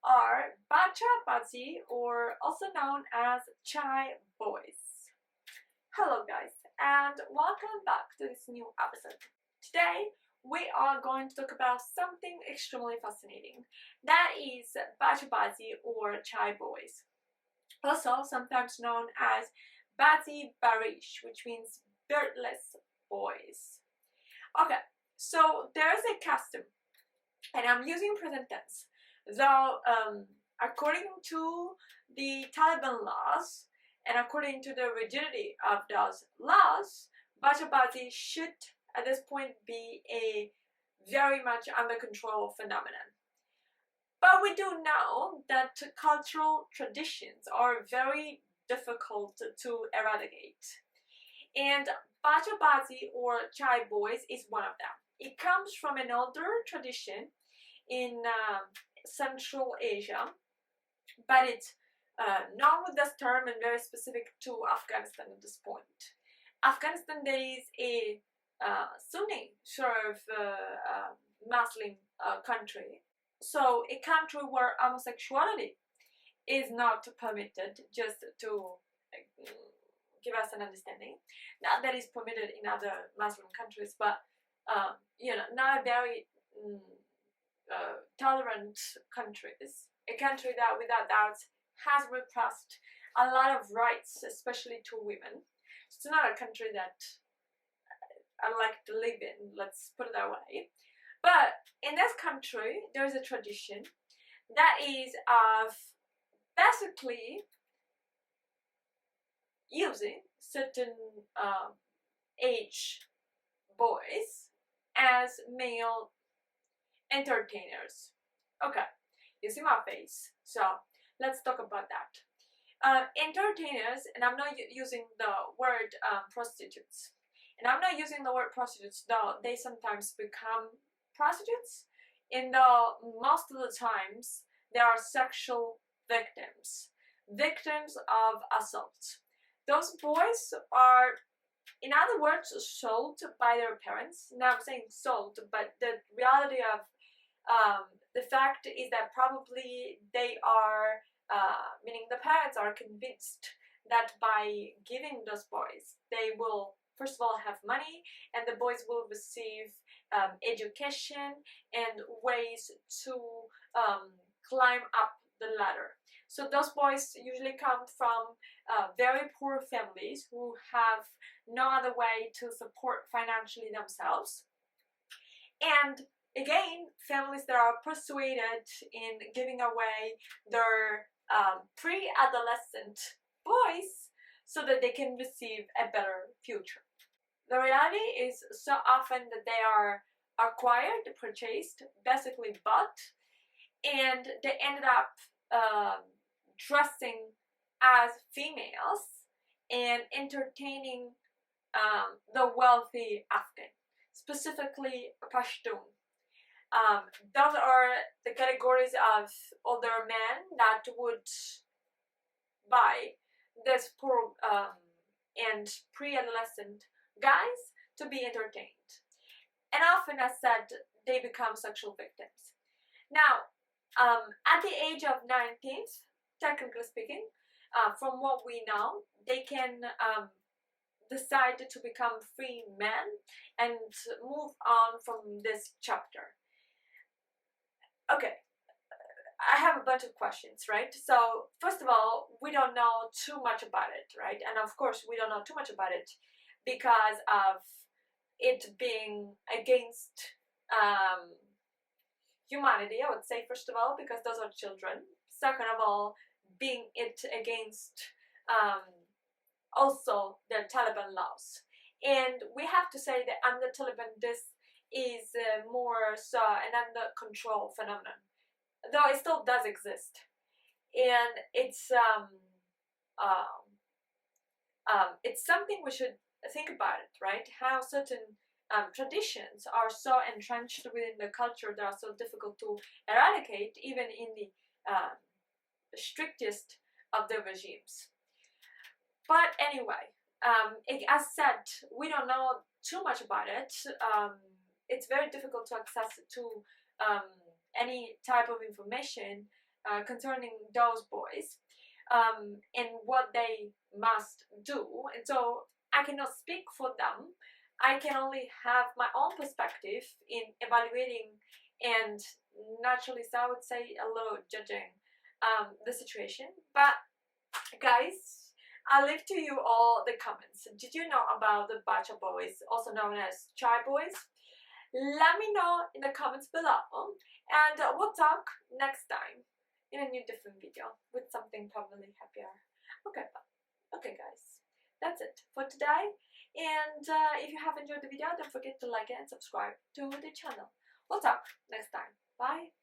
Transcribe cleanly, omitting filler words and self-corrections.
are BACHA BAZI, or also known as Chai Boys. Hello guys, and welcome back to this new episode. Today we are going to talk about something extremely fascinating, that is BACHA BAZI or Chai Boys, also sometimes known as Bazi Barish, which means beardless boys. Okay, so there's a custom, and I'm using present tense, though according to the Taliban laws and according to the rigidity of those laws, BACHA BAZI should at this point be a very much under control phenomenon. But we do know that cultural traditions are very difficult to eradicate. And BACHA BAZI or Chai Boys is one of them. It comes from an older tradition in Central Asia, but it's known with this term and very specific to Afghanistan at this point. Afghanistan, there is a Sunni sort of Muslim country, so a country where homosexuality is not permitted, just to give us an understanding. Not that is permitted in other Muslim countries, but not a very tolerant countries. A country that without doubt has repressed a lot of rights, especially to women. It's not a country that I like to live in, let's put it that way. But in this country, there's a tradition that is of basically using certain age boys as male entertainers. Okay, you see my face, so let's talk about that. Entertainers, and I'm not using the word prostitutes. And I'm not using the word prostitutes, though they sometimes become prostitutes. And most of the times, they are sexual victims of assault. Those boys are, in other words, sold by their parents. Now I'm saying sold, but the reality of the fact is that probably they are, meaning the parents are convinced that by giving those boys, they will first of all have money, and the boys will receive education and ways to climb up the ladder. So those boys usually come from very poor families who have no other way to support financially themselves. And again, families that are persuaded in giving away their pre-adolescent boys so that they can receive a better future. The reality is so often that they are acquired, purchased, basically bought, and they ended up dressing as females and entertaining the wealthy Afghan, specifically Pashtun. Those are the categories of older men that would buy this poor and pre-adolescent guys to be entertained. And often, as said, they become sexual victims. Now, at the age of 19, technically speaking, from what we know, they can decide to become free men and move on from this chapter. Okay, I have a bunch of questions, right? So, first of all, we don't know too much about it, right? And of course, we don't know too much about it because of it being against humanity, I would say, first of all, because those are children. Second of all, being it against also the Taliban laws. And we have to say that under Taliban, this is more so an under control phenomenon, though it still does exist. And it's something we should think about it, right? How certain traditions are so entrenched within the culture that are so difficult to eradicate, even in the strictest of the regimes. But anyway, as said, we don't know too much about it. It's very difficult to access to any type of information concerning those boys and what they must do, and so I cannot speak for them. I can only have my own perspective in evaluating and naturally, so I would say a little judging the situation. But guys, I leave to you all the comments. Did you know about the BACHA boys, also known as Chai boys? Let me know in the comments below, and we'll talk next time in a new different video with something probably happier. Okay guys, that's it for today, and if you have enjoyed the video, don't forget to like it and subscribe to the channel. We'll talk next time. Bye.